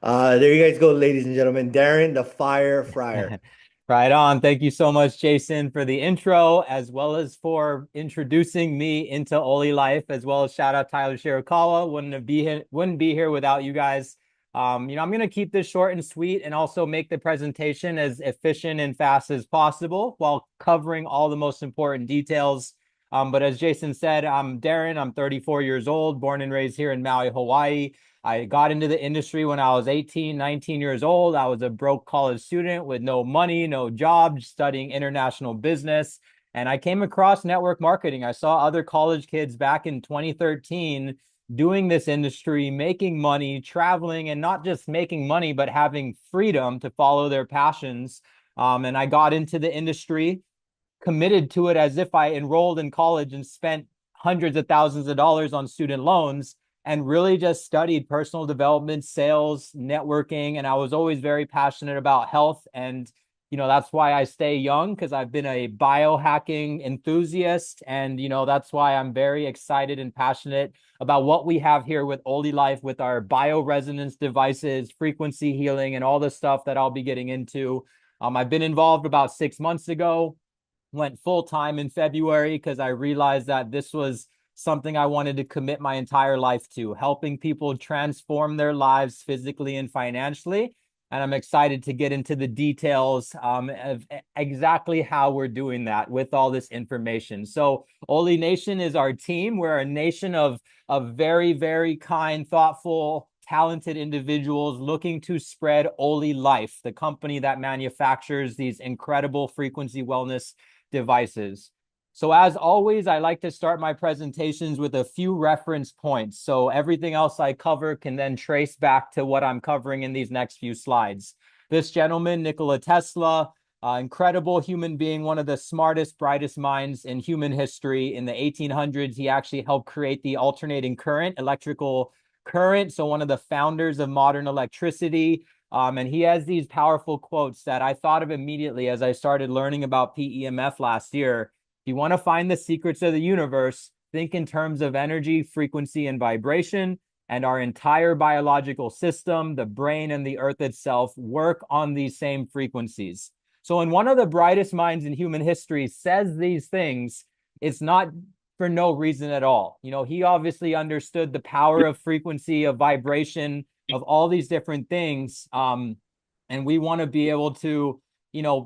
There you guys go, ladies and gentlemen. Darren, the Fire Fryer. Right on. Thank you so much, Jason, for the intro, as well as for introducing me into Oli Life, as well as shout out Tyler Shirakawa. Wouldn't be here without you guys. I'm gonna keep this short and sweet and also make the presentation as efficient and fast as possible while covering all the most important details. But as Jason said, I'm Darren, I'm 34 years old, born and raised here in Maui, Hawaii. I got into the industry when I was 18, 19 years old. I was a broke college student with no money, no job, studying international business. And I came across network marketing. I saw other college kids back in 2013 doing this industry, making money, traveling, and not just making money, but having freedom to follow their passions. And I got into the industry, committed to it as if I enrolled in college and spent hundreds of thousands of dollars on student loans and really just studied personal development, sales, networking. And I was always very passionate about health. And, that's why I stay young because I've been a biohacking enthusiast. And, that's why I'm very excited and passionate about what we have here with Oldie Life with our bioresonance devices, frequency healing, and all the stuff that I'll be getting into. I've been involved about 6 months ago, went full time in February because I realized that this was something I wanted to commit my entire life to, helping people transform their lives physically and financially. And I'm excited to get into the details of exactly how we're doing that with all this information. So, Oli Nation is our team. We're a nation of very, very kind, thoughtful, talented individuals looking to spread Oli Life, the company that manufactures these incredible frequency wellness devices. So as always, I like to start my presentations with a few reference points. So everything else I cover can then trace back to what I'm covering in these next few slides. This gentleman, Nikola Tesla, incredible human being, one of the smartest, brightest minds in human history. In the 1800s, he actually helped create the alternating current, electrical current. So one of the founders of modern electricity. And he has these powerful quotes that I thought of immediately as I started learning about PEMF last year. If you want to find the secrets of the universe, think in terms of energy, frequency, and vibration. And our entire biological system, the brain, and the earth itself work on these same frequencies. So, when one of the brightest minds in human history says these things, it's not for no reason at all. He obviously understood the power of frequency, of vibration, of all these different things. And we want to be able to,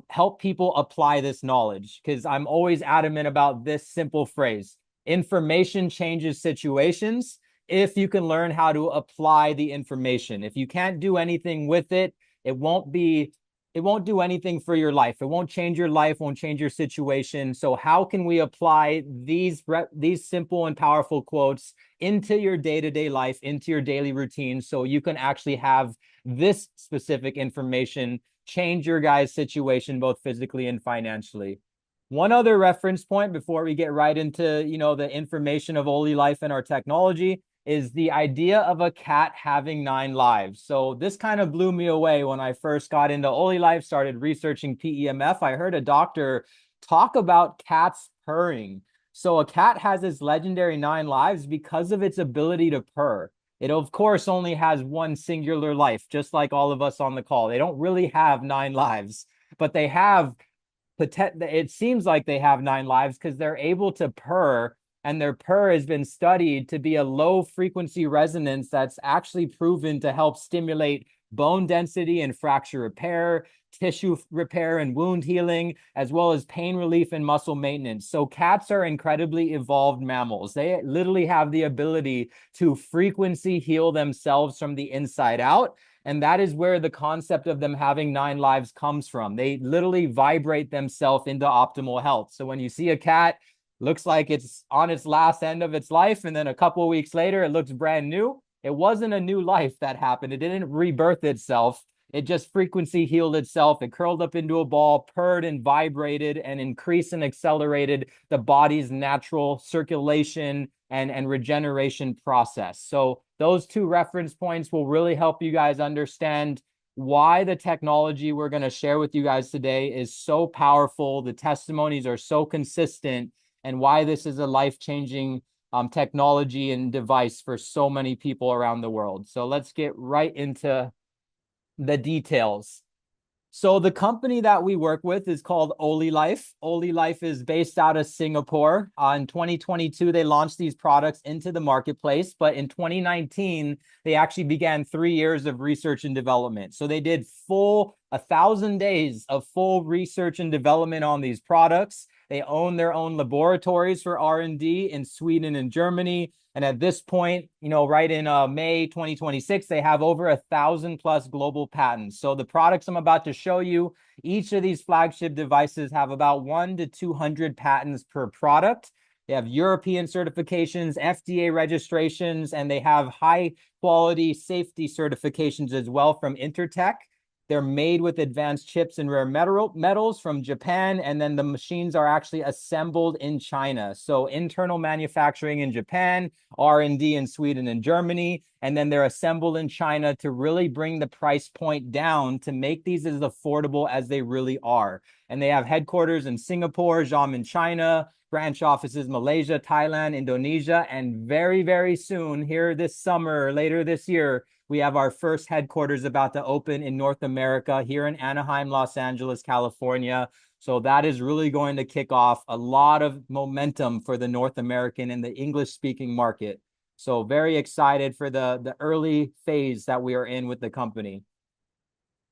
help people apply this knowledge because I'm always adamant about this simple phrase: information changes situations if you can learn how to apply the information. If you can't do anything with it, it won't do anything for your life. It won't change your life, won't change your situation. So how can we apply these simple and powerful quotes into your day-to-day life, into your daily routine, so you can actually have this specific information change your guys' situation both physically and financially? One other reference point before we get right into, the information of Oli Life and our technology is the idea of a cat having 9 lives. So this kind of blew me away when I first got into Oli Life, started researching PEMF. I heard a doctor talk about cats purring. So a cat has its legendary 9 lives because of its ability to purr. It, of course, only has one singular life, just like all of us on the call. They don't really have 9 lives, but they have, it seems like they have 9 lives because they're able to purr, and their purr has been studied to be a low frequency resonance that's actually proven to help stimulate bone density and fracture repair, tissue repair and wound healing, as well as pain relief and muscle maintenance. So cats are incredibly evolved mammals. They literally have the ability to frequency heal themselves from the inside out. And that is where the concept of them having 9 lives comes from. They literally vibrate themselves into optimal health. So when you see a cat, looks like it's on its last end of its life, and then a couple of weeks later, it looks brand new. It wasn't a new life that happened. It didn't rebirth itself. It just frequency healed itself. It curled up into a ball, purred and vibrated and increased and accelerated the body's natural circulation and regeneration process. So those two reference points will really help you guys understand why the technology we're going to share with you guys today is so powerful. The testimonies are so consistent, and why this is a life-changing technology and device for so many people around the world. So let's get right into the details. So the company that we work with is called OliLife. OliLife is based out of Singapore. In 2022, they launched these products into the marketplace, but in 2019, they actually began 3 years of research and development. So they did 1,000 days of full research and development on these products. They own their own laboratories for R&D in Sweden and Germany. And at this point, right in May 2026, they have over 1,000 plus global patents. So the products I'm about to show you, each of these flagship devices have about 1 to 200 patents per product. They have European certifications, FDA registrations, and they have high quality safety certifications as well from Intertek. They're made with advanced chips and rare metals from Japan, and then the machines are actually assembled in China. So internal manufacturing in Japan, R&D in Sweden and Germany, and then they're assembled in China to really bring the price point down to make these as affordable as they really are. And they have headquarters in Singapore, Xiamen, China, branch offices Malaysia, Thailand, Indonesia, and very, very soon, here this summer, later this year, we have our first headquarters about to open in North America here in Anaheim, Los Angeles, California. So that is really going to kick off a lot of momentum for the North American and the English-speaking market. So very excited for the early phase that we are in with the company.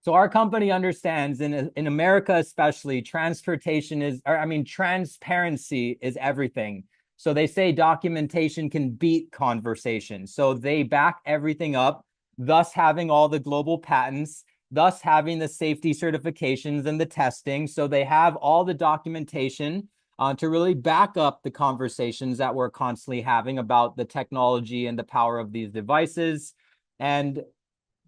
So our company understands in America, especially, transparency is everything. So they say documentation can beat conversation. So they back everything up, thus having all the global patents, thus having the safety certifications and the testing. So they have all the documentation to really back up the conversations that we're constantly having about the technology and the power of these devices. And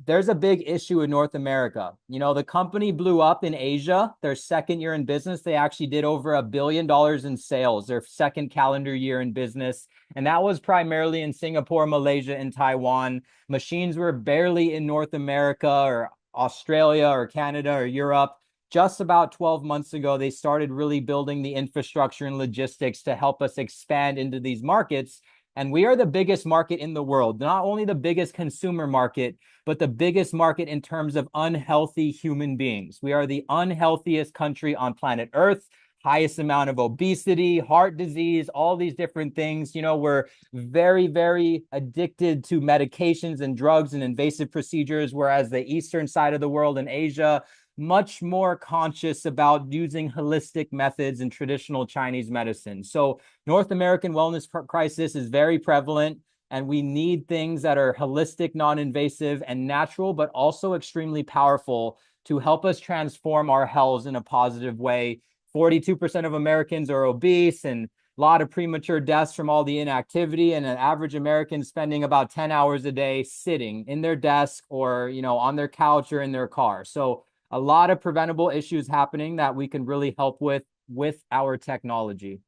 there's a big issue in North America. The company blew up in Asia. Their second year in business, they actually did over $1 billion in sales, their second calendar year in business. And that was primarily in Singapore, Malaysia, and Taiwan. Machines were barely in North America or Australia or Canada or Europe. Just about 12 months ago, they started really building the infrastructure and logistics to help us expand into these markets. And we are the biggest market in the world, not only the biggest consumer market, but the biggest market in terms of unhealthy human beings. We are the unhealthiest country on planet Earth, highest amount of obesity, heart disease, all these different things. We're very, very addicted to medications and drugs and invasive procedures, whereas the eastern side of the world in Asia, much more conscious about using holistic methods and traditional Chinese medicine. So North American wellness crisis is very prevalent, and we need things that are holistic, non-invasive, and natural, but also extremely powerful to help us transform our health in a positive way. 42% of Americans are obese, and a lot of premature deaths from all the inactivity, and an average American spending about 10 hours a day sitting in their desk or, on their couch or in their car. So a lot of preventable issues happening that we can really help with our technology.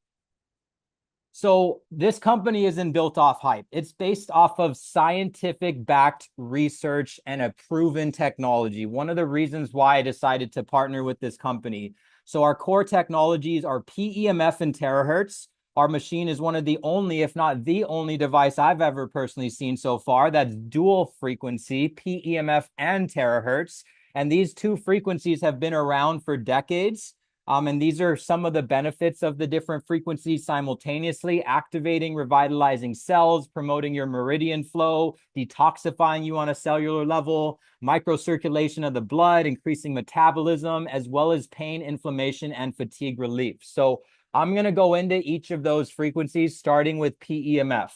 So this company isn't built off hype. It's based off of scientific backed research and a proven technology. One of the reasons why I decided to partner with this company. So our core technologies are PEMF and terahertz. Our machine is one of the only, if not the only device I've ever personally seen so far that's dual frequency, PEMF and terahertz. And these two frequencies have been around for decades. And these are some of the benefits of the different frequencies simultaneously: activating, revitalizing cells, promoting your meridian flow, detoxifying you on a cellular level, microcirculation of the blood, increasing metabolism, as well as pain, inflammation, and fatigue relief. So I'm going to go into each of those frequencies, starting with PEMF.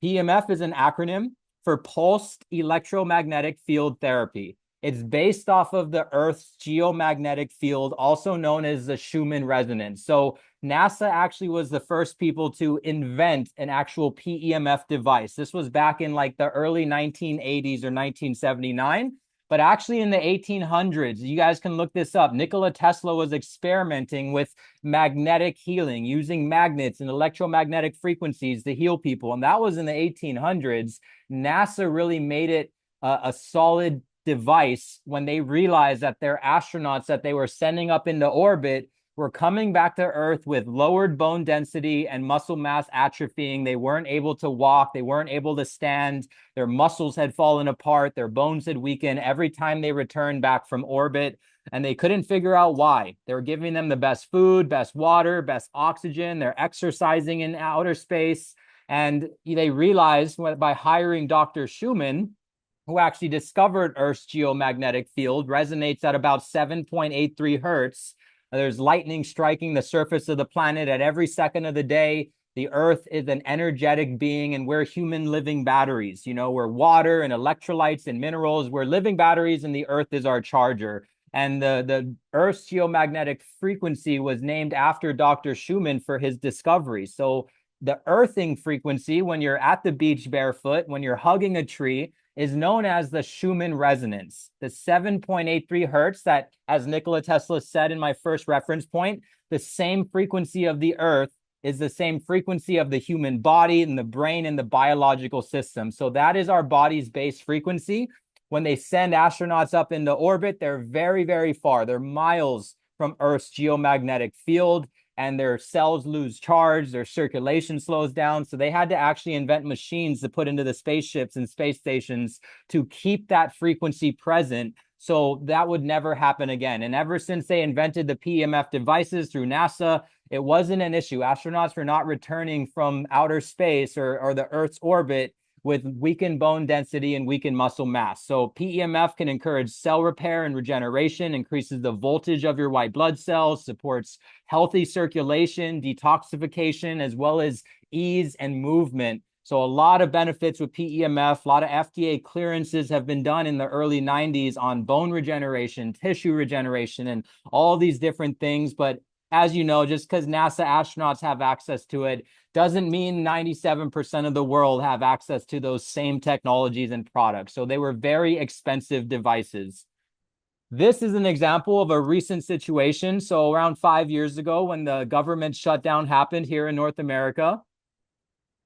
PEMF is an acronym for Pulsed Electromagnetic Field Therapy. It's based off of the Earth's geomagnetic field, also known as the Schumann resonance. So NASA actually was the first people to invent an actual PEMF device. This was back in like the early 1980s or 1979. But actually in the 1800s, you guys can look this up, Nikola Tesla was experimenting with magnetic healing, using magnets and electromagnetic frequencies to heal people. And that was in the 1800s. NASA really made it a solid device when they realized that their astronauts that they were sending up into orbit were coming back to Earth with lowered bone density and muscle mass atrophying. They weren't able to walk. They weren't able to stand. Their muscles had fallen apart. Their bones had weakened every time they returned back from orbit. And they couldn't figure out why. They were giving them the best food, best water, best oxygen. They're exercising in outer space. And they realized by hiring Dr. Schumann, who actually discovered Earth's geomagnetic field, resonates at about 7.83 hertz. There's lightning striking the surface of the planet at every second of the day. The Earth is an energetic being, and we're human living batteries. You know, we're water and electrolytes and minerals. We're living batteries, and the Earth is our charger. And the Earth's geomagnetic frequency was named after Dr. Schumann for his discovery. So the earthing frequency, when you're at the beach barefoot, when you're hugging a tree, is known as the Schumann resonance. The 7.83 hertz that, as Nikola Tesla said in my first reference point, the same frequency of the Earth is the same frequency of the human body and the brain and the biological system. So that is our body's base frequency. When they send astronauts up into orbit, they're very, very far. They're miles from Earth's geomagnetic field, and their cells lose charge, their circulation slows down. So they had to actually invent machines to put into the spaceships and space stations to keep that frequency present, so that would never happen again. And ever since they invented the PEMF devices through NASA, it wasn't an issue. Astronauts were not returning from outer space or the Earth's orbit with weakened bone density and weakened muscle mass. So PEMF can encourage cell repair and regeneration, increases the voltage of your white blood cells, supports healthy circulation, detoxification, as well as ease and movement. So a lot of benefits with PEMF. A lot of FDA clearances have been done in the early 90s on bone regeneration, tissue regeneration, and all these different things. But as you know, just because NASA astronauts have access to it doesn't mean 97% of the world have access to those same technologies and products. So they were very expensive devices. This is an example of a recent situation. So around 5 years ago, when the government shutdown happened here in North America,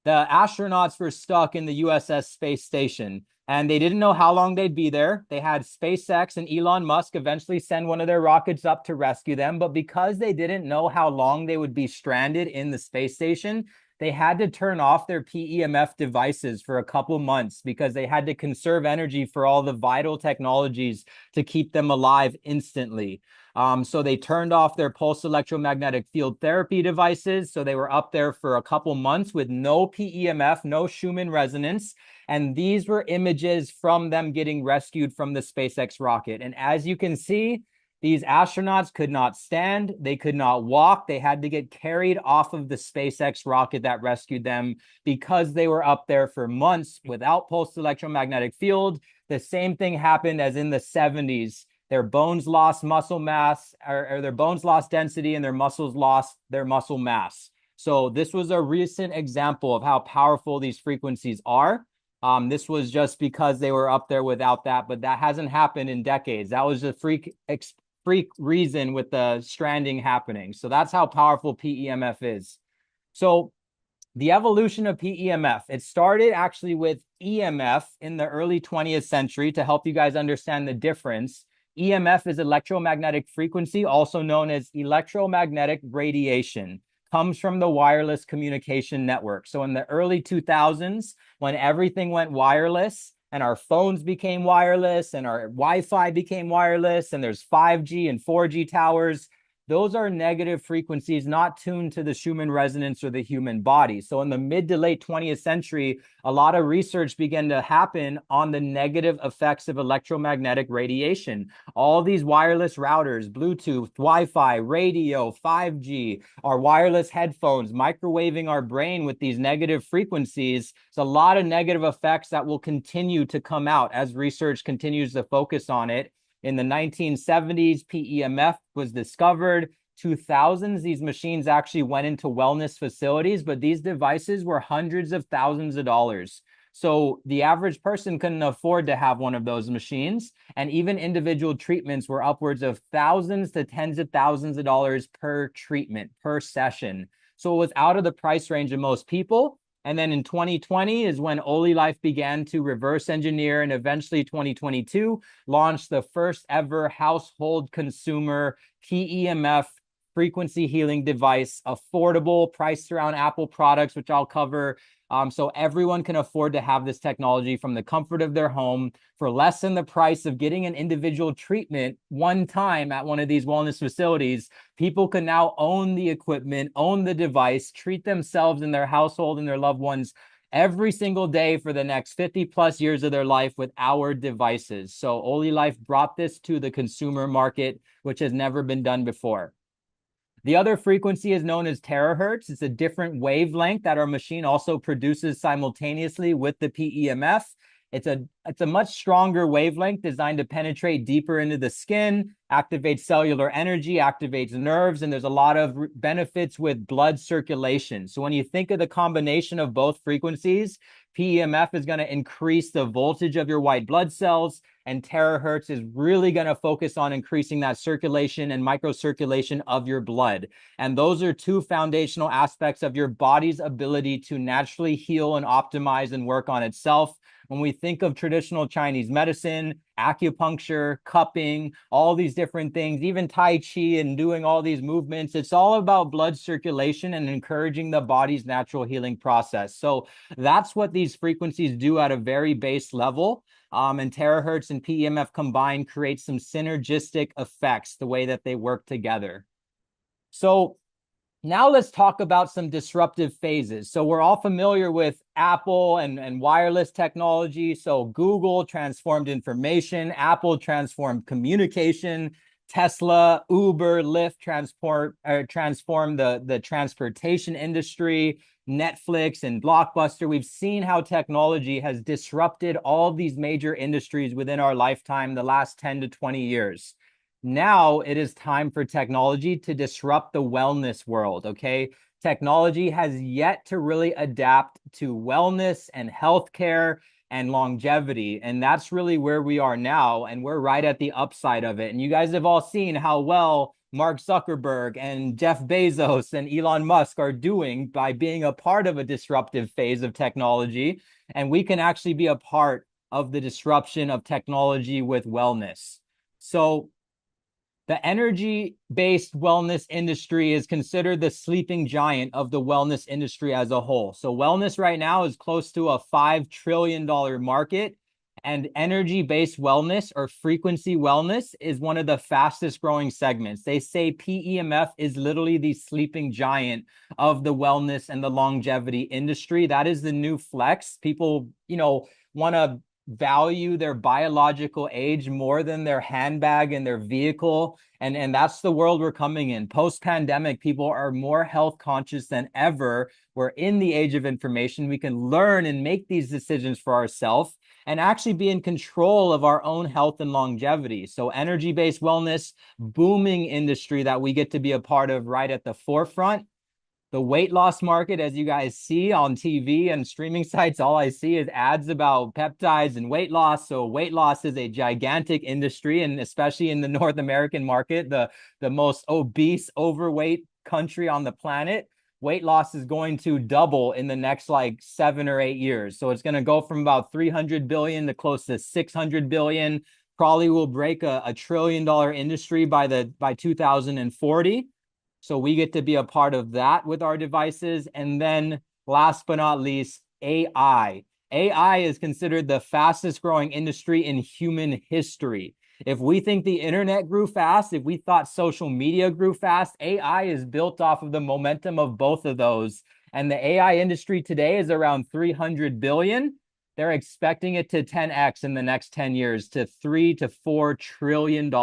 the astronauts were stuck in the USS Space Station, and they didn't know how long they'd be there. They had SpaceX and Elon Musk eventually send one of their rockets up to rescue them. But because they didn't know how long they would be stranded in the space station, they had to turn off their PEMF devices for a couple months because they had to conserve energy for all the vital technologies to keep them alive instantly. So they turned off their pulse electromagnetic field therapy devices. So they were up there for a couple months with no PEMF, no Schumann resonance. And these were images from them getting rescued from the SpaceX rocket. And as you can see, these astronauts could not stand. They could not walk. They had to get carried off of the SpaceX rocket that rescued them because they were up there for months without pulsed electromagnetic field. The same thing happened as in the 70s. Their bones lost muscle mass, or their bones lost density, and their muscles lost their muscle mass. So this was a recent example of how powerful these frequencies are. This was just because they were up there without that, but that hasn't happened in decades. That was a freak reason with the stranding happening. So that's how powerful PEMF is. So the evolution of PEMF, it started actually with EMF in the early 20th century. To help you guys understand the difference, EMF is electromagnetic frequency, also known as electromagnetic radiation. Comes from the wireless communication network. So in the early 2000s, when everything went wireless and our phones became wireless and our Wi-Fi became wireless and there's 5G and 4G towers, those are negative frequencies not tuned to the Schumann resonance or the human body. So in the mid to late 20th century, a lot of research began to happen on the negative effects of electromagnetic radiation. All these wireless routers, Bluetooth, Wi-Fi, radio, 5G, our wireless headphones, microwaving our brain with these negative frequencies. It's a lot of negative effects that will continue to come out as research continues to focus on it. In the 1970s, PEMF was discovered. 2000s, these machines actually went into wellness facilities, but these devices were hundreds of thousands of dollars. So the average person couldn't afford to have one of those machines. And even individual treatments were upwards of thousands to tens of thousands of dollars per treatment, per session. So it was out of the price range of most people. And then in 2020 is when Olilife began to reverse engineer, and eventually 2022 launched the first ever household consumer PEMF frequency healing device, affordable, priced around Apple products, which I'll cover. So everyone can afford to have this technology from the comfort of their home for less than the price of getting an individual treatment one time at one of these wellness facilities. People can now own the equipment, own the device, treat themselves and their household and their loved ones every single day for the next 50 plus years of their life with our devices. So OliLife brought this to the consumer market, which has never been done before. The other frequency is known as terahertz. It's a different wavelength that our machine also produces simultaneously with the PEMF. It's a much stronger wavelength designed to penetrate deeper into the skin, activate cellular energy, activates nerves, and there's a lot of benefits with blood circulation. So when you think of the combination of both frequencies, PEMF is going to increase the voltage of your white blood cells, and terahertz is really going to focus on increasing that circulation and microcirculation of your blood. And those are two foundational aspects of your body's ability to naturally heal and optimize and work on itself. When we think of traditional Chinese medicine, acupuncture, cupping, all these different things, even Tai Chi and doing all these movements, it's all about blood circulation and encouraging the body's natural healing process. So that's what these frequencies do at a very base level. And terahertz and PEMF combined create some synergistic effects, the way that they work together. So now let's talk about some disruptive phases. So we're all familiar with Apple and wireless technology. So Google transformed information, Apple transformed communication, Tesla, Uber, Lyft transformed the transportation industry, Netflix and Blockbuster. We've seen how technology has disrupted all these major industries within our lifetime, the last 10 to 20 years. Now it is time for technology to disrupt the wellness world, okay? Technology has yet to really adapt to wellness and healthcare and longevity, and that's really where we are now, and we're right at the upside of it. And you guys have all seen how well Mark Zuckerberg and Jeff Bezos and Elon Musk are doing by being a part of a disruptive phase of technology, and we can actually be a part of the disruption of technology with wellness. So the energy-based wellness industry is considered the sleeping giant of the wellness industry as a whole. So wellness right now is close to a $5 trillion market, and energy-based wellness or frequency wellness is one of the fastest growing segments. They say PEMF is literally the sleeping giant of the wellness and the longevity industry. That is the new flex. People, want to value their biological age more than their handbag and their vehicle. And that's the world we're coming in. Post-pandemic, people are more health conscious than ever. We're in the age of information. We can learn and make these decisions for ourselves and actually be in control of our own health and longevity. So energy-based wellness, booming industry that we get to be a part of right at the forefront. The weight loss market, as you guys see on TV and streaming sites, all I see is ads about peptides and weight loss. So weight loss is a gigantic industry, and especially in the North American market, the most obese, overweight country on the planet, weight loss is going to double in the next 7 or 8 years. So it's going to go from about 300 billion to close to 600 billion. Probably will break a $1 trillion industry by 2040. So we get to be a part of that with our devices. And then last but not least, AI. AI is considered the fastest growing industry in human history. If we think the internet grew fast, if we thought social media grew fast, AI is built off of the momentum of both of those. And the AI industry today is around 300 billion. They're expecting it to 10x in the next 10 years to $3 to $4 trillion.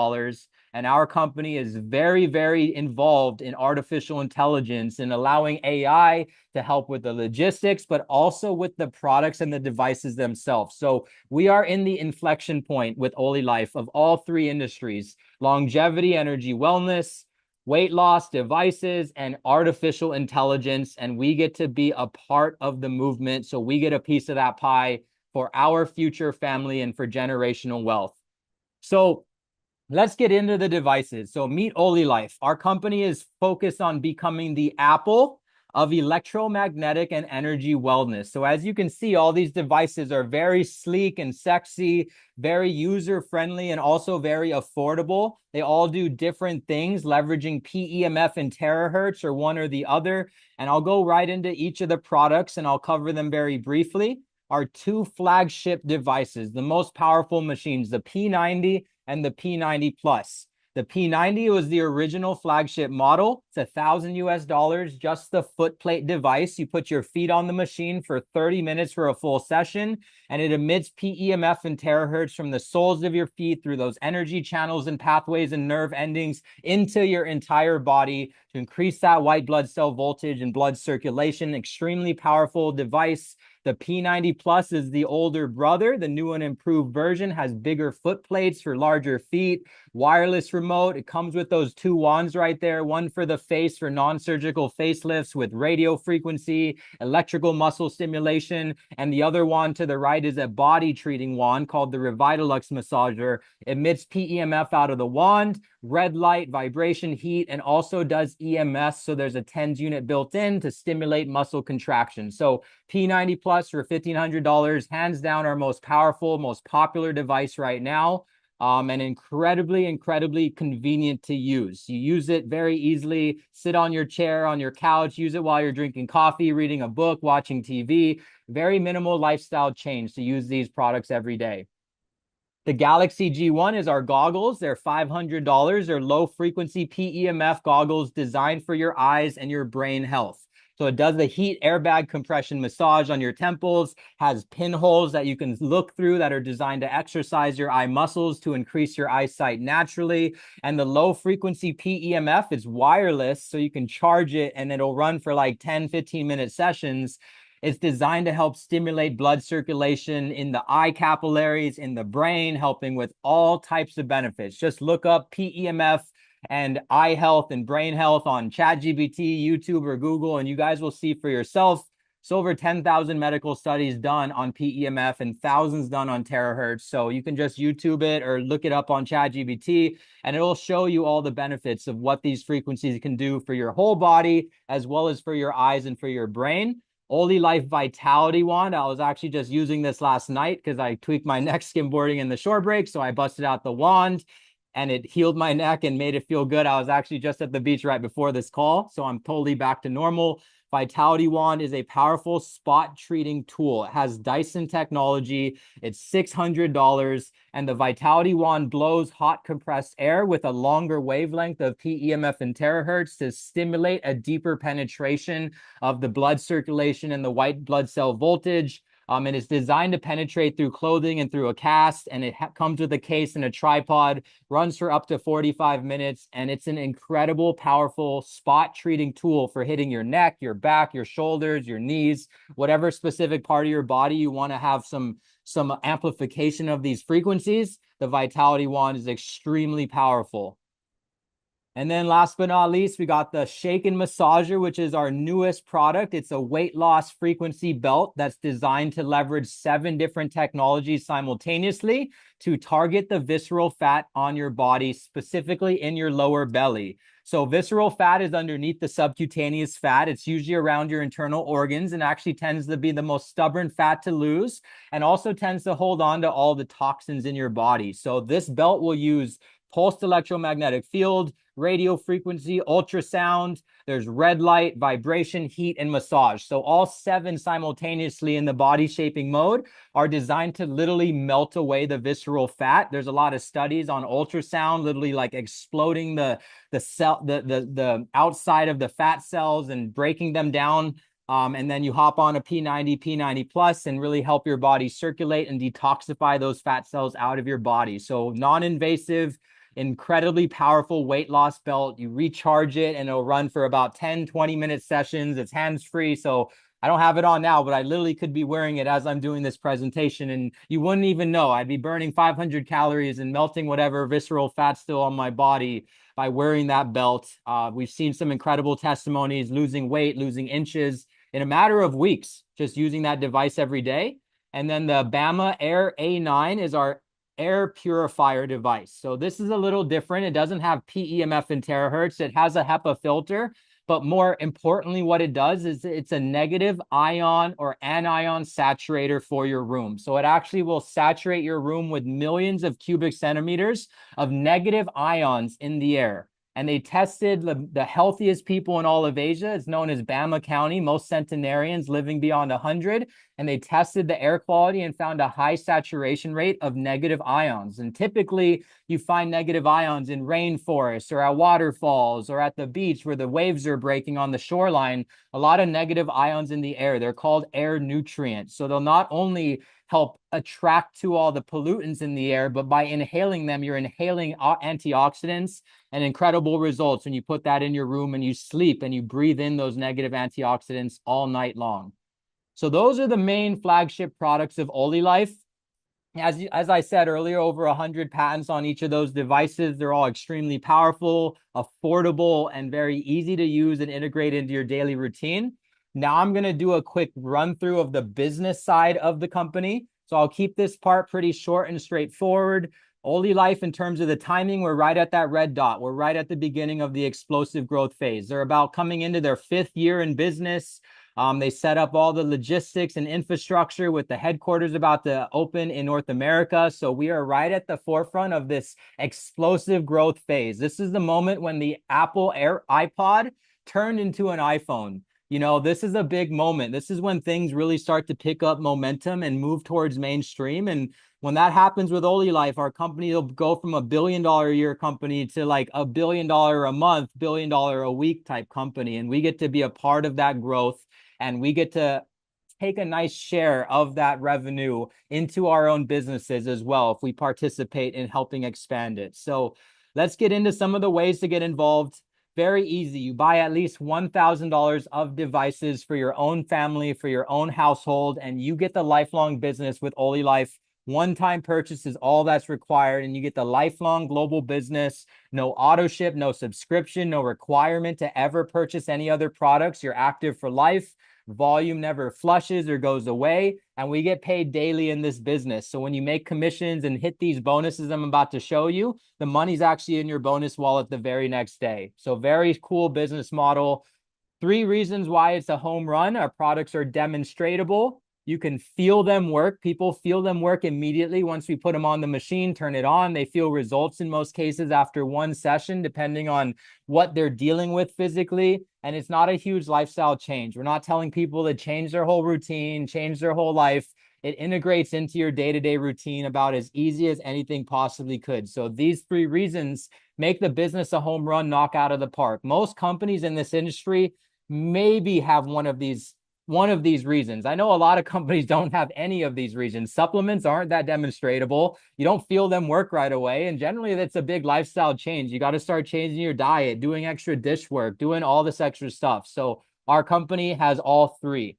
And our company is very, very involved in artificial intelligence and allowing AI to help with the logistics, but also with the products and the devices themselves. So we are in the inflection point with OliLife of all three industries: longevity, energy, wellness, weight loss, devices, and artificial intelligence. And we get to be a part of the movement. So we get a piece of that pie for our future family and for generational wealth. So let's get into the devices. So meet OliLife. Our company is focused on becoming the Apple of electromagnetic and energy wellness. So as you can see, all these devices are very sleek and sexy, very user-friendly, and also very affordable. They all do different things, leveraging PEMF and terahertz, or one or the other. And I'll go right into each of the products and I'll cover them very briefly. Our two flagship devices, the most powerful machines, the P90 and the P90 Plus. The P90 was the original flagship model. It's $1,000 US, just the foot plate device. You put your feet on the machine for 30 minutes for a full session, and it emits PEMF and terahertz from the soles of your feet through those energy channels and pathways and nerve endings into your entire body to increase that white blood cell voltage and blood circulation. Extremely powerful device. The P90 Plus is the older brother. The new and improved version has bigger foot plates for larger feet, wireless remote. It comes with those two wands right there, one for the face for non-surgical facelifts with radio frequency, electrical muscle stimulation, and the other wand to the right is a body treating wand called the Revitalux Massager. It emits PEMF out of the wand, red light, vibration, heat, and also does EMS. So there's a TENS unit built in to stimulate muscle contraction. So P90 Plus for $1,500, hands down our most powerful, most popular device right now, and incredibly convenient to use. You use it very easily, sit on your chair, on your couch, use it while you're drinking coffee, reading a book, watching TV. Very minimal lifestyle change to use these products every day. The Galaxy G1 is our goggles. They're $500. They're low frequency PEMF goggles designed for your eyes and your brain health. So it does the heat airbag compression massage on your temples, has pinholes that you can look through that are designed to exercise your eye muscles to increase your eyesight naturally. And the low frequency PEMF is wireless, so you can charge it and it'll run for like 10, 15-minute sessions. It's designed to help stimulate blood circulation in the eye capillaries, in the brain, helping with all types of benefits. Just look up PEMF and eye health and brain health on ChatGPT, YouTube, or Google, and you guys will see for yourself. It's over 10,000 medical studies done on PEMF and thousands done on terahertz. So you can just YouTube it or look it up on ChatGPT, and it will show you all the benefits of what these frequencies can do for your whole body, as well as for your eyes and for your brain. Oli Life Vitality Wand. I was actually just using this last night because I tweaked my neck skimboarding in the shore break. So I busted out the wand and it healed my neck and made it feel good. I was actually just at the beach right before this call, so I'm totally back to normal. Vitality Wand is a powerful spot treating tool. It has Dyson technology. It's $600, and the Vitality Wand blows hot compressed air with a longer wavelength of PEMF and terahertz to stimulate a deeper penetration of the blood circulation and the white blood cell voltage. And it's designed to penetrate through clothing and through a cast, and it comes with a case and a tripod, runs for up to 45 minutes, and it's an incredible, powerful spot treating tool for hitting your neck, your back, your shoulders, your knees, whatever specific part of your body you want to have some amplification of these frequencies. The Vitality Wand is extremely powerful. And then last but not least, we got the Shaken Massager, which is our newest product. It's a weight loss frequency belt that's designed to leverage 7 different technologies simultaneously to target the visceral fat on your body, specifically in your lower belly. So visceral fat is underneath the subcutaneous fat. It's usually around your internal organs and actually tends to be the most stubborn fat to lose, and also tends to hold on to all the toxins in your body. So this belt will use pulsed electromagnetic field, radio frequency, ultrasound, there's red light, vibration, heat, and massage. So all 7 simultaneously in the body shaping mode are designed to literally melt away the visceral fat. There's a lot of studies on ultrasound, literally like exploding the outside of the fat cells and breaking them down. And then you hop on a P90, P90 Plus, and really help your body circulate and detoxify those fat cells out of your body. So non-invasive, incredibly powerful weight loss belt. You recharge it and it'll run for about 10, 20-minute sessions. It's hands-free. So I don't have it on now, but I literally could be wearing it as I'm doing this presentation and you wouldn't even know. I'd be burning 500 calories and melting whatever visceral fat's still on my body by wearing that belt. We've seen some incredible testimonies, losing weight, losing inches in a matter of weeks, just using that device every day. And then the Bama Air A9 is our air purifier device. So this is a little different. It doesn't have PEMF and terahertz. It has a HEPA filter, But more importantly, what it does is it's a negative ion or anion saturator for your room. So it actually will saturate your room with millions of cubic centimeters of negative ions in the air. And they tested the healthiest people in all of Asia. It's known as Bama County, most centenarians living beyond 100. And they tested the air quality and found a high saturation rate of negative ions. And typically, you find negative ions in rainforests or at waterfalls or at the beach where the waves are breaking on the shoreline. A lot of negative ions in the air. They're called air nutrients. So they'll not only help attract to all the pollutants in the air, but by inhaling them, you're inhaling antioxidants and incredible results when you put that in your room and you sleep and you breathe in those negative antioxidants all night long. So those are the main flagship products of Olilyfe. As I said earlier, over 100 patents on each of those devices. They're all extremely powerful, affordable, and very easy to use and integrate into your daily routine. Now I'm going to do a quick run through of the business side of the company. So I'll keep this part pretty short and straightforward. Olilyfe, in terms of the timing, we're right at that red dot. We're right at the beginning of the explosive growth phase. They're about coming into their 5th year in business. They set up all the logistics and infrastructure with the headquarters about to open in North America. So we are right at the forefront of this explosive growth phase. This is the moment when the Apple iPod turned into an iPhone. You know, this is a big moment. This is when things really start to pick up momentum and move towards mainstream. And when that happens with Olilyfe, our company will go from a $1 billion a year company to like a $1 billion a month, $1 billion a week type company. And we get to be a part of that growth. And we get to take a nice share of that revenue into our own businesses as well if we participate in helping expand it. So let's get into some of the ways to get involved. Very easy. You buy at least $1,000 of devices for your own family, for your own household, and you get the lifelong business with Olilyfe. One-time purchase is all that's required, and you get the lifelong global business. No auto ship, no subscription, no requirement to ever purchase any other products. You're active for life. Volume never flushes or goes away, and we get paid daily in this business. So when you make commissions and hit these bonuses I'm about to show you, the money's actually in your bonus wallet the very next day. So very cool business model. 3 reasons why it's a home run. Our products are demonstratable. You can feel them work. People feel them work immediately once we put them on the machine, turn it on. They feel results in most cases after one session, depending on what they're dealing with physically. And it's not a huge lifestyle change. We're not telling people to change their whole routine, change their whole life. It integrates into your day-to-day routine about as easy as anything possibly could. So these 3 reasons make the business a home run, knock out of the park. Most companies in this industry maybe have one of these reasons. I know a lot of companies don't have any of these reasons. Supplements aren't that demonstratable. You don't feel them work right away. And generally, that's a big lifestyle change. You got to start changing your diet, doing extra dish work, doing all this extra stuff. So our company has all 3.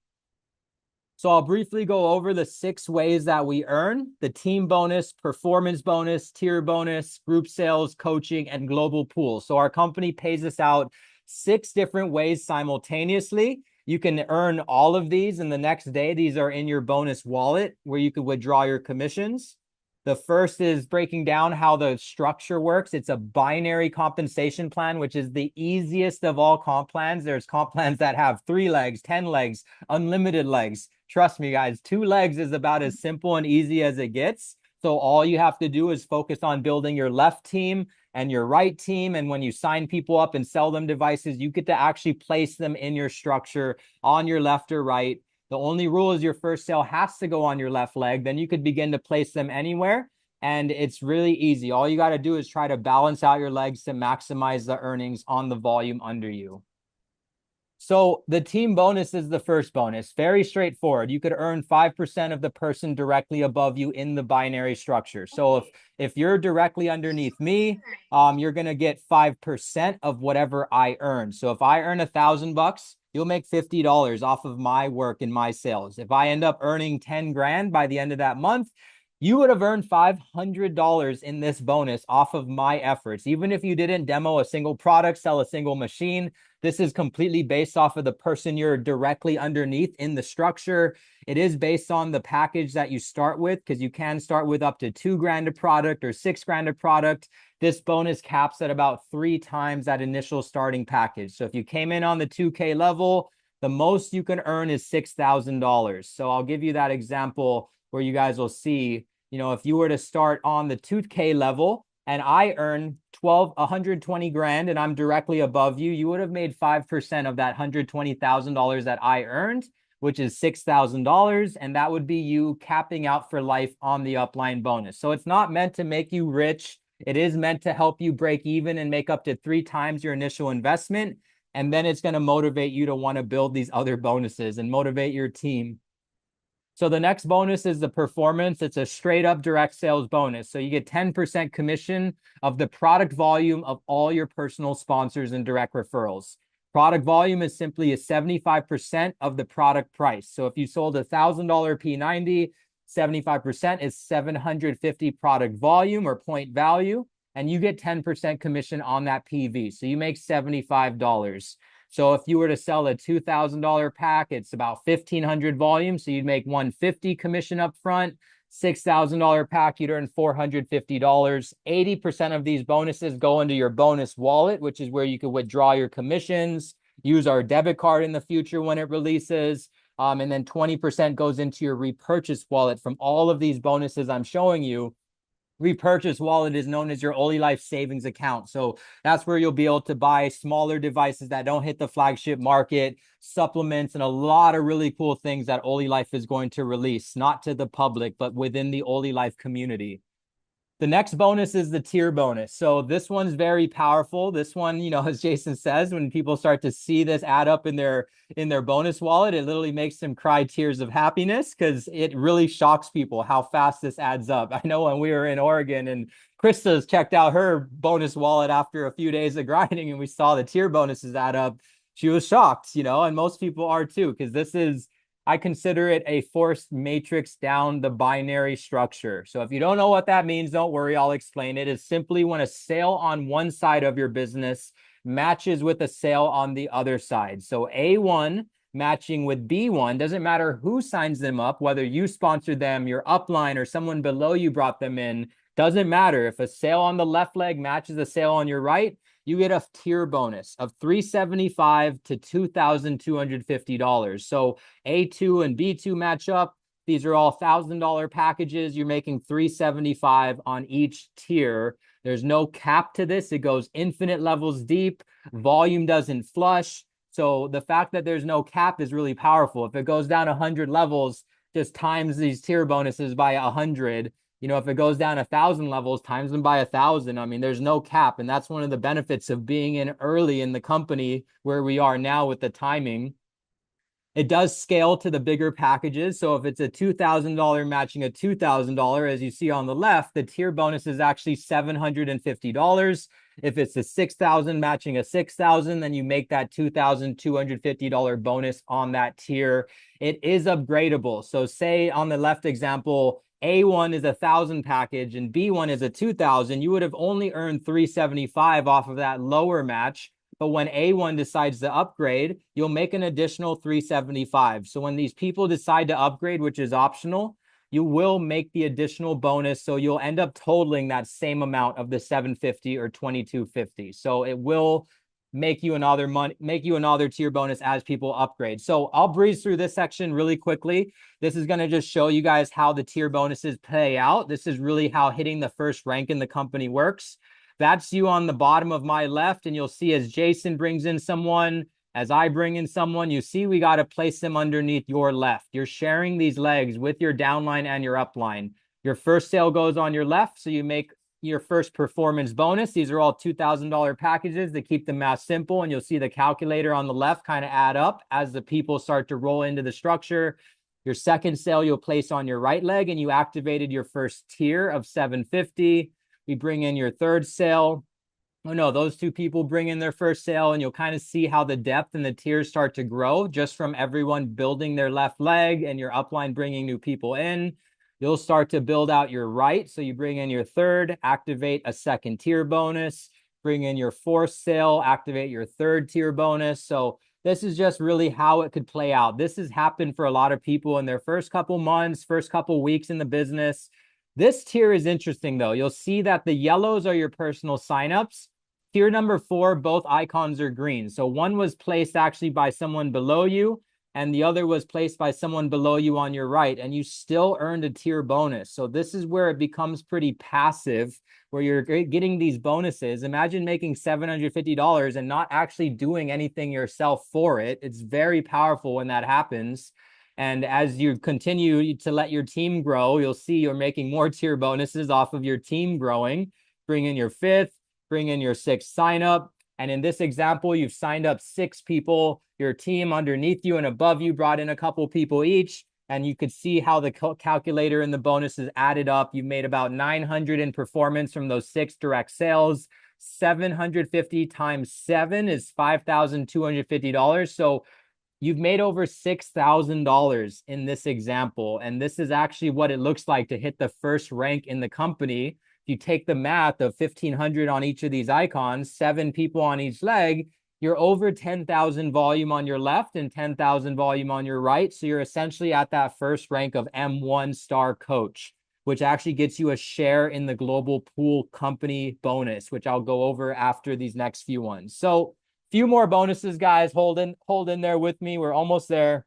So I'll briefly go over the 6 ways that we earn: the team bonus, performance bonus, tier bonus, group sales, coaching, and global pool. So our company pays us out 6 different ways simultaneously. You can earn all of these, and the next day, these are in your bonus wallet where you can withdraw your commissions. The first is breaking down how the structure works. It's a binary compensation plan, which is the easiest of all comp plans. There's comp plans that have 3 legs, 10 legs, unlimited legs. Trust me, guys, 2 legs is about as simple and easy as it gets. So all you have to do is focus on building your left team and your right team. And when you sign people up and sell them devices, you get to actually place them in your structure on your left or right. The only rule is your first sale has to go on your left leg. Then you could begin to place them anywhere. And it's really easy. All you got to do is try to balance out your legs to maximize the earnings on the volume under you. So the team bonus is the first bonus. Very straightforward. You could earn 5% of the person directly above you in the binary structure. So if you're directly underneath me, you're going to get 5% of whatever I earn. So if I earn $1,000, you'll make $50 off of my work and my sales. If I end up earning 10 grand by the end of that month, you would have earned $500 in this bonus off of my efforts. Even if you didn't demo a single product, sell a single machine, This is completely based off of the person you're directly underneath in the structure. It is based on the package that you start with, because you can start with up to $2,000 a product or $6,000 a product. This bonus caps at about 3 times that initial starting package. So if you came in on the 2K level, the most you can earn is $6,000. So I'll give you that example where you guys will see, if you were to start on the 2K level and I earn 120 grand and I'm directly above you, you would have made 5% of that $120,000 that I earned, which is $6,000. And that would be you capping out for life on the upline bonus. So it's not meant to make you rich. It is meant to help you break even and make up to 3 times your initial investment. And then it's going to motivate you to want to build these other bonuses and motivate your team. So the next bonus is the performance. It's a straight up direct sales bonus. So you get 10% commission of the product volume of all your personal sponsors and direct referrals. Product volume is simply a 75% of the product price. So if you sold a $1,000 P90, 75% is 750 product volume or point value, and you get 10% commission on that PV. So you make $75. So if you were to sell a $2,000 pack, it's about 1,500 volume. So you'd make $150 commission up front. $6,000 pack, you'd earn $450. 80% of these bonuses go into your bonus wallet, which is where you could withdraw your commissions, use our debit card in the future when it releases. And then 20% goes into your repurchase wallet from all of these bonuses I'm showing you. Repurchase wallet is known as your Oli Life savings account. So that's where you'll be able to buy smaller devices that don't hit the flagship market, supplements, and a lot of really cool things that Oli Life is going to release, not to the public, but within the Oli Life community. The next bonus is the tier bonus. So this one's very powerful. This one, as Jason says, when people start to see this add up in their bonus wallet, it literally makes them cry tears of happiness, because it really shocks people how fast this adds up. I know when we were in Oregon and Krista's checked out her bonus wallet after a few days of grinding and we saw the tier bonuses add up, she was shocked, and most people are too, because I consider it a forced matrix down the binary structure. So if you don't know what that means, don't worry, I'll explain it. It's simply when a sale on one side of your business matches with a sale on the other side. So A1 matching with B1, doesn't matter who signs them up, whether you sponsored them, your upline, or someone below you brought them in, doesn't matter. If a sale on the left leg matches a sale on your right, you get a tier bonus of $375 to $2,250. So A2 and B2 match up. These are all $1,000 packages. You're making $375 on each tier. There's no cap to this. It goes infinite levels deep. Volume doesn't flush. So the fact that there's no cap is really powerful. If it goes down 100 levels, just times these tier bonuses by 100. If it goes down 1,000 levels, times them by 1,000. I mean, there's no cap. And that's one of the benefits of being in early in the company where we are now with the timing. It does scale to the bigger packages. So if it's a $2,000 matching a $2,000, as you see on the left, the tier bonus is actually $750. If it's a $6,000 matching a $6,000, then you make that $2,250 bonus on that tier. It is upgradable. So say on the left example, A1 is a 1,000 package and B1 is a 2,000, you would have only earned $375 off of that lower match. But when A1 decides to upgrade, you'll make an additional $375. So when these people decide to upgrade, which is optional, you will make the additional bonus. So you'll end up totaling that same amount of the $750 or $2,250. So it will make you another tier bonus as people upgrade. So I'll breeze through this section really quickly. This is going to just show you guys how the tier bonuses play out. This is really how hitting the first rank in the company works. That's you on the bottom of my left, and you'll see as Jason brings in someone, as I bring in someone, you see we got to place them underneath your left. You're sharing these legs with your downline and your upline. Your first sale goes on your left, so you make your first performance bonus. These are all $2,000 packages to keep the math simple, and you'll see the calculator on the left kind of add up as the people start to roll into the structure. Your second sale you'll place on your right leg, and you activated your first tier of $750. We bring in your third sale. Oh no, those two people bring in their first sale, and you'll kind of see how the depth and the tiers start to grow just from everyone building their left leg and your upline bringing new people in. You'll start to build out your right. So you bring in your third, activate a second tier bonus. bring in your fourth sale, activate your third tier bonus. So this is just really how it could play out. This has happened for a lot of people in their first couple months, first couple weeks in the business. This tier is interesting though. You'll see that the yellows are your personal signups. Tier number 4, both icons are green. So one was placed actually by someone below you, and the other was placed by someone below you on your right, and you still earned a tier bonus. So this is where it becomes pretty passive, where you're getting these bonuses. Imagine making $750 and not actually doing anything yourself for it. It's very powerful when that happens. And as you continue to let your team grow, you'll see you're making more tier bonuses off of your team growing. Bring in your 5th, bring in your 6th sign up. And in this example, you've signed up 6 people. Your team underneath you and above you brought in a couple people each. And you could see how the calculator and the bonuses added up. You made about 900 in performance from those 6 direct sales. 750 times 7 is $5,250. So you've made over $6,000 in this example. And this is actually what it looks like to hit the first rank in the company. You take the math of 1,500 on each of these icons, 7 people on each leg, you're over 10,000 volume on your left and 10,000 volume on your right. So you're essentially at that first rank of M1 star coach, which actually gets you a share in the global pool company bonus, which I'll go over after these next few ones. So few more bonuses, guys. Hold in there with me. We're almost there.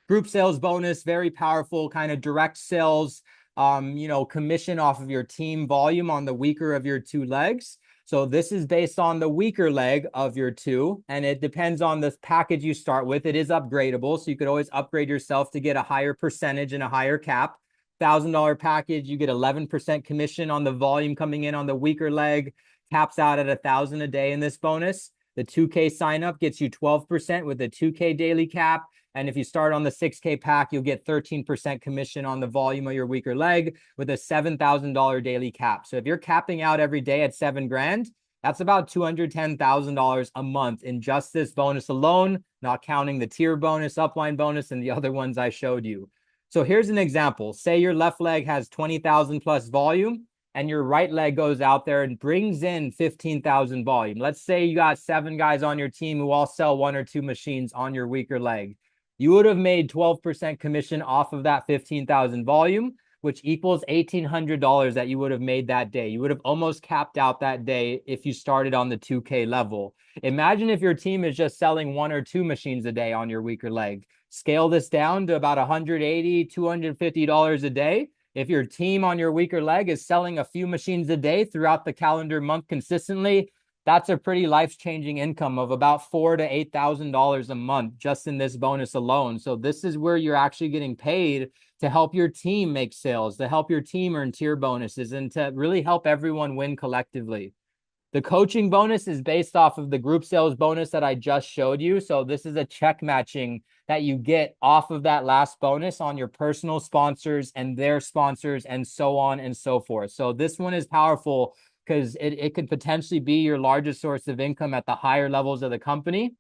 Group sales bonus, very powerful, kind of direct sales, commission off of your team volume on the weaker of your 2 legs. So this is based on the weaker leg of your 2, and it depends on the package you start with. It is upgradable, so you could always upgrade yourself to get a higher percentage and a higher cap. $1,000 package, you get 11% commission on the volume coming in on the weaker leg, caps out at $1,000 a day in this bonus. The 2K sign up gets you 12% with a 2K daily cap. And if you start on the 6K pack, you'll get 13% commission on the volume of your weaker leg with a $7,000 daily cap. So if you're capping out every day at $7,000, that's about $210,000 a month in just this bonus alone, not counting the tier bonus, upline bonus, and the other ones I showed you. So here's an example. Say your left leg has 20,000 plus volume and your right leg goes out there and brings in 15,000 volume. Let's say you got 7 guys on your team who all sell 1 or 2 machines on your weaker leg. You would have made 12% commission off of that 15,000 volume, which equals $1,800 that you would have made that day. You would have almost capped out that day if you started on the 2K level. Imagine if your team is just selling 1 or 2 machines a day on your weaker leg. Scale this down to about $180, $250 a day. If your team on your weaker leg is selling a few machines a day throughout the calendar month consistently, that's a pretty life-changing income of about $4,000 to $8,000 a month just in this bonus alone. So this is where you're actually getting paid to help your team make sales, to help your team earn tier bonuses, and to really help everyone win collectively. The coaching bonus is based off of the group sales bonus that I just showed you. So this is a check matching that you get off of that last bonus on your personal sponsors and their sponsors and so on and so forth. So this one is powerful because it could potentially be your largest source of income at the higher levels of the company.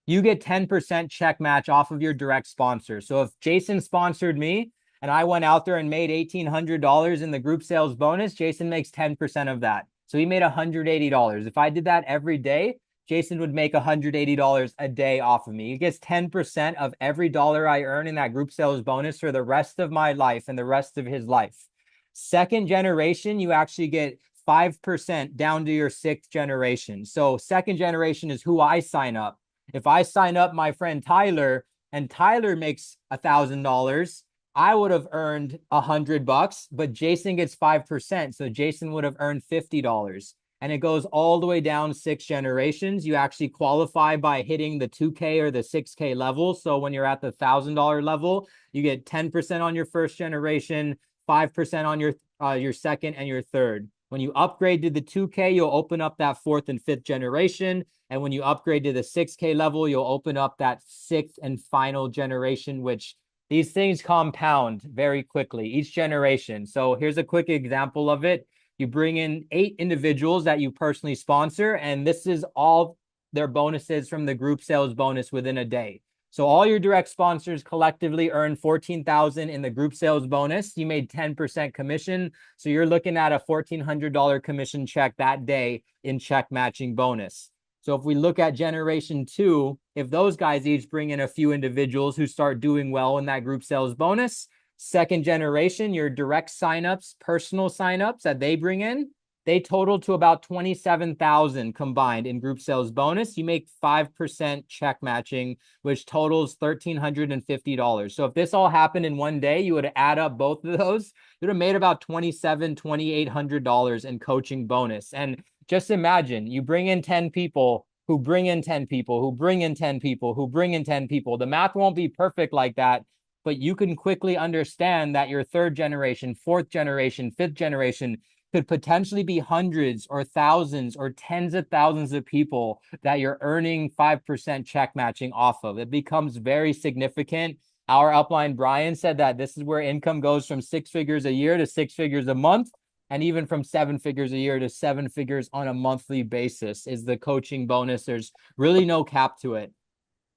You get 10% check match off of your direct sponsor. So if Jason sponsored me and I went out there and made $1,800 in the group sales bonus, Jason makes 10% of that. So he made $180. If I did that every day, Jason would make $180 a day off of me. He gets 10% of every dollar I earn in that group sales bonus for the rest of my life and the rest of his life. Second generation, you actually get 5% down to your 6th generation. So second generation is who I sign up. If I sign up my friend Tyler and Tyler makes $1,000, I would have earned $100, but Jason gets 5%. So Jason would have earned $50. And it goes all the way down 6 generations. You actually qualify by hitting the 2K or the 6K level. So when you're at the $1,000 level, you get 10% on your first generation, 5% on your second and your third. When you upgrade to the 2K, you'll open up that 4th and 5th generation. And when you upgrade to the 6K level, you'll open up that 6th and final generation, which these things compound very quickly, each generation. So here's a quick example of it. You bring in 8 individuals that you personally sponsor, and this is all their bonuses from the group sales bonus within a day. So all your direct sponsors collectively earn 14,000 in the group sales bonus. You made 10% commission. So you're looking at a $1,400 commission check that day in check matching bonus. So if we look at generation 2, if those guys each bring in a few individuals who start doing well in that group sales bonus, second generation, your direct signups, personal signups that they bring in, they total to about 27,000 combined in group sales bonus. You make 5% check matching, which totals $1,350. So if this all happened in one day, you would add up both of those. You would have made about $2,800 in coaching bonus. And just imagine you bring in 10 people who bring in 10 people, who bring in 10 people, who bring in 10 people. The math won't be perfect like that, but you can quickly understand that your third generation, fourth generation, fifth generation could potentially be hundreds or thousands or tens of thousands of people that you're earning 5% check matching off of. It becomes very significant. Our upline, Brian, said that this is where income goes from 6 figures a year to 6 figures a month, and even from 7 figures a year to 7 figures on a monthly basis is the coaching bonus. There's really no cap to it.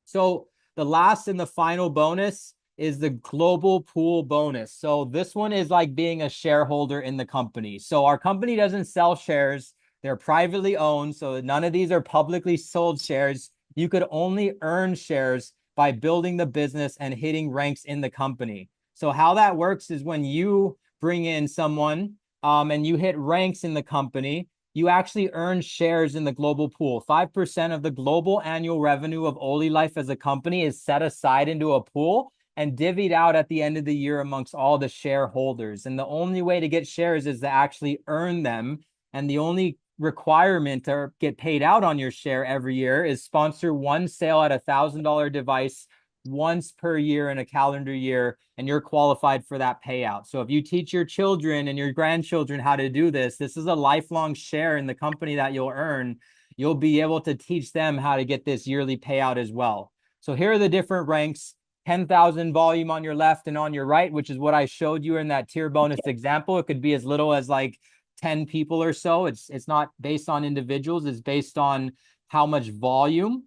So the last and the final bonus is the global pool bonus. So this one is like being a shareholder in the company. So our company doesn't sell shares. They're privately owned. So none of these are publicly sold shares. You could only earn shares by building the business and hitting ranks in the company. So how that works is when you bring in someone and you hit ranks in the company, you actually earn shares in the global pool. 5% of the global annual revenue of Oli Life as a company is set aside into a pool and divvied out at the end of the year amongst all the shareholders. And the only way to get shares is to actually earn them. And the only requirement to get paid out on your share every year is sponsor one sale at $1,000 device once per year in a calendar year, and you're qualified for that payout. So if you teach your children and your grandchildren how to do this, this is a lifelong share in the company that you'll earn. You'll be able to teach them how to get this yearly payout as well. So here are the different ranks. 10,000 volume on your left and on your right, which is what I showed you in that tier bonus example. It could be as little as like 10 people or so. It's not based on individuals. It's based on how much volume.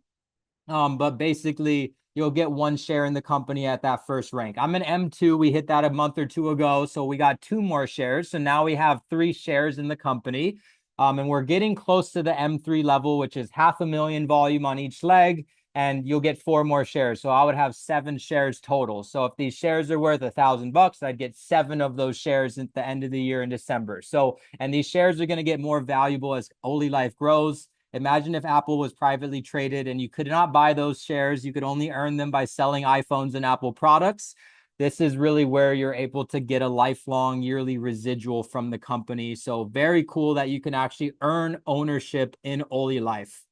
But basically, you'll get one share in the company at that first rank. I'm an M2. We hit that a month or two ago. So we got 2 more shares. So now we have 3 shares in the company. And we're getting close to the M3 level, which is 500,000 volume on each leg. And you'll get 4 more shares. So I would have 7 shares total. So if these shares are worth $1,000, I'd get 7 of those shares at the end of the year in December. So, and these shares are going to get more valuable as Oli Life grows. Imagine if Apple was privately traded and you could not buy those shares. You could only earn them by selling iPhones and Apple products. This is really where you're able to get a lifelong yearly residual from the company. So very cool that you can actually earn ownership in Oli Life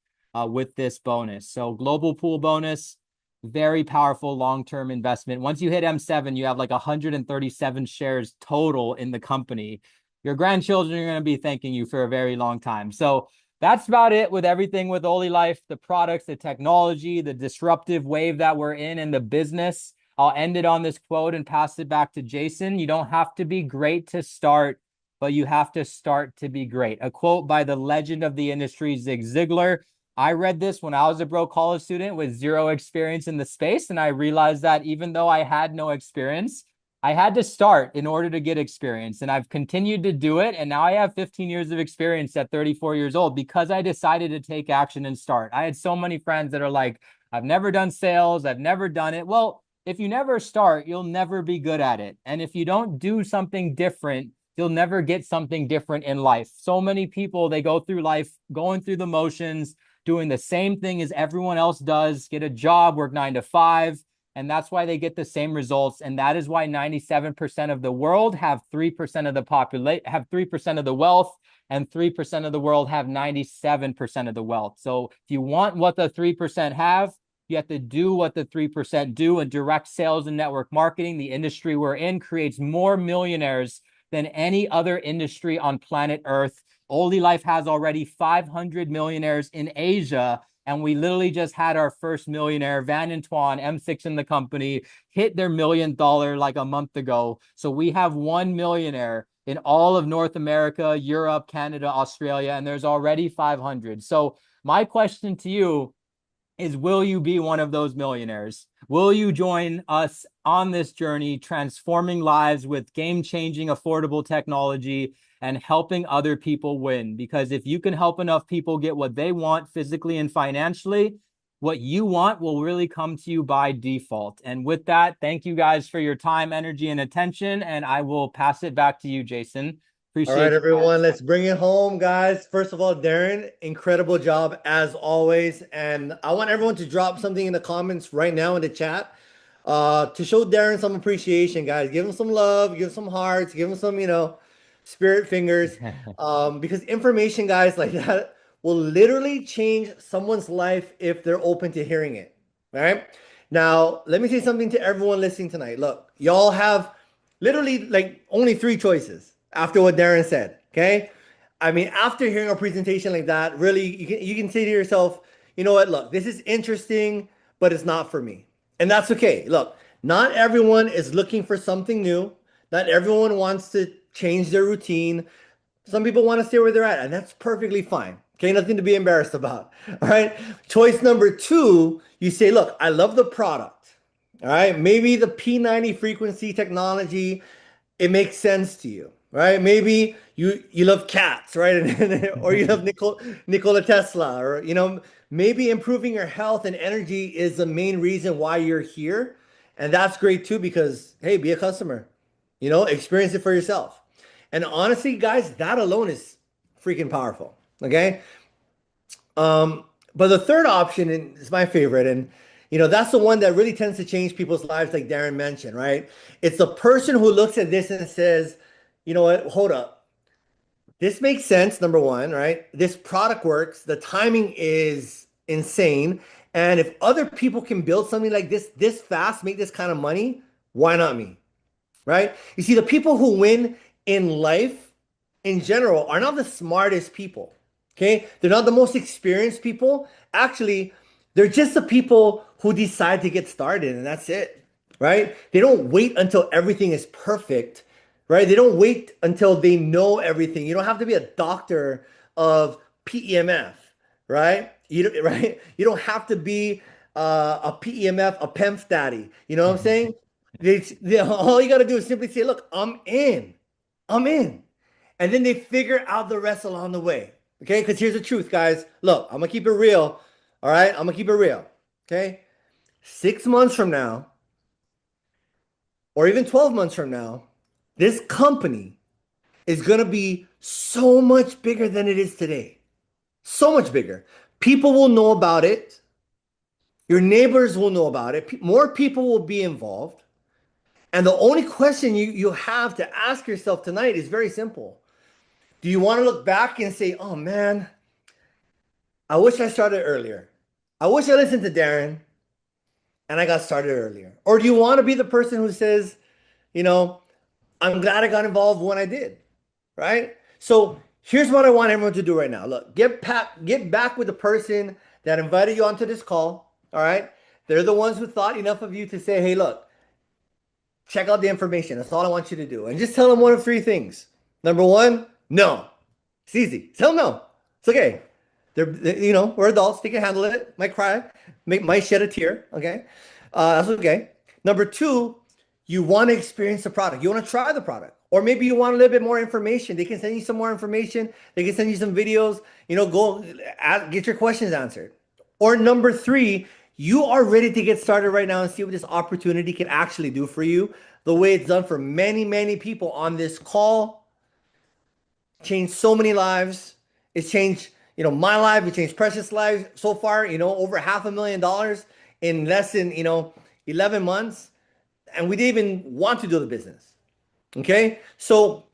with this bonus. So global pool bonus, very powerful long-term investment. Once you hit M7, you have like 137 shares total in the company. Your grandchildren are going to be thanking you for a very long time. So that's about it with everything with Oli Life, the products, the technology, the disruptive wave that we're in and the business. I'll end it on this quote and pass it back to Jason. You don't have to be great to start, but you have to start to be great. A quote by the legend of the industry, Zig Ziglar. I read this when I was a broke college student with 0 experience in the space. And I realized that even though I had no experience, I had to start in order to get experience. And I've continued to do it. And now I have 15 years of experience at 34 years old because I decided to take action and start. I had so many friends that are like, I've never done sales. I've never done it. Well, if you never start, you'll never be good at it. And if you don't do something different, you'll never get something different in life. So many people, they go through life going through the motions, doing the same thing as everyone else does, get a job, work 9 to 5. And that's why they get the same results. And that is why 97% of the world have 3% of the population, have 3% of the wealth, and 3% of the world have 97% of the wealth. So if you want what the 3% have, you have to do what the 3% do. And direct sales and network marketing, the industry we're in, creates more millionaires than any other industry on planet Earth. Oli Life has already 500 millionaires in Asia. And we literally just had our first millionaire, Van Antoine, M6 in the company, hit their $1 million like a month ago. So we have 1 millionaire in all of North America, Europe, Canada, Australia, and there's already 500. So my question to you is, will you be one of those millionaires? Will you join us on this journey, transforming lives with game-changing, affordable technology and helping other people win? Because if you can help enough people get what they want physically and financially, what you want will really come to you by default. And with that, thank you guys for your time, energy, and attention. And I will pass it back to you, Jason. All right, Appreciate you everyone, guys. let's bring it home, guys. First of all, Darren, incredible job as always. And I want everyone to drop something in the comments right now in the chat to show Darren some appreciation, guys. Give him some love, give him some hearts, give him some, spirit fingers. Because information, guys, like that will literally change someone's life if they're open to hearing it. All right. Now, let me say something to everyone listening tonight. Look, y'all have literally like only three choices after what Darren said. Okay. I mean, after hearing a presentation like that, really, you can say to yourself, you know what? Look, this is interesting, but it's not for me. And that's okay. Look, not everyone is looking for something new. Not everyone wants to change their routine. Some people want to stay where they're at, and that's perfectly fine. Okay, nothing to be embarrassed about. All right. Choice number two, you say, look, I love the product. All right. Maybe the P90 frequency technology, it makes sense to you, right? Maybe you love cats, right? Or you love Nikola Tesla, or maybe improving your health and energy is the main reason why you're here. And that's great too, because hey, be a customer, experience it for yourself. And honestly, guys, that alone is freaking powerful. Okay. But the third option is my favorite, and that's the one that really tends to change people's lives, like Darren mentioned, right? It's the person who looks at this and says, you know what, hold up. This makes sense, number one, right? This product works, the timing is insane. And if other people can build something like this fast, make this kind of money, why not me? Right? You see, the people who win in life in general are not the smartest people. Okay? They're not the most experienced people. Actually, they're just the people who decide to get started, and that's it. Right? They don't wait until everything is perfect. Right? They don't wait until they know everything. You don't have to be a doctor of PEMF, right? Right? You don't have to be a PEMF, a PEMF daddy. You know what I'm saying? All you got to do is simply say, look, I'm in. I'm in. And then they figure out the rest along the way. Okay? Because here's the truth, guys. Look, I'm going to keep it real. All right? I'm going to keep it real. Okay? 6 months from now, or even 12 months from now, this company is going to be so much bigger than it is today. So much bigger. People will know about it. Your neighbors will know about it. More people will be involved. And the only question you have to ask yourself tonight is very simple. Do you want to look back and say, oh man, I wish I started earlier. I wish I listened to Darren and I got started earlier. Or do you want to be the person who says, I'm glad I got involved when I did, right? So here's what I want everyone to do right now. Look, get back with the person that invited you onto this call, all right? They're the ones who thought enough of you to say, hey, look, check out the information. That's all I want you to do. And just tell them one of three things. Number one, no. It's easy. Tell them no. It's okay. We're adults. They can handle it. Might cry. Might shed a tear. Okay. That's okay. Number two, you want to experience the product. You want to try the product. Or maybe you want a little bit more information. They can send you some more information. They can send you some videos. Go get your questions answered. Or number three, you are ready to get started right now and see what this opportunity can actually do for you. The way it's done for many, many people on this call. Changed so many lives. It's changed, my life. It changed Precious' lives so far, over $500,000 in less than, 11 months. And we didn't even want to do the business. Okay. So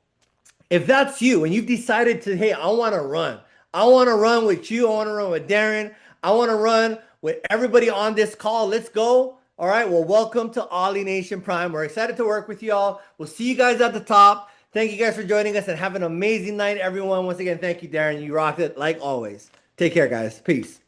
if that's you and you've decided to, hey, I want to run. I want to run with you. I want to run with Darren. I want to run with everybody on this call. Let's go. All right. Well, welcome to Ollie Nation Prime. We're excited to work with y'all. We'll see you guys at the top. Thank you guys for joining us and have an amazing night, everyone. Once again, thank you, Darren. You rocked it like always. Take care, guys. Peace.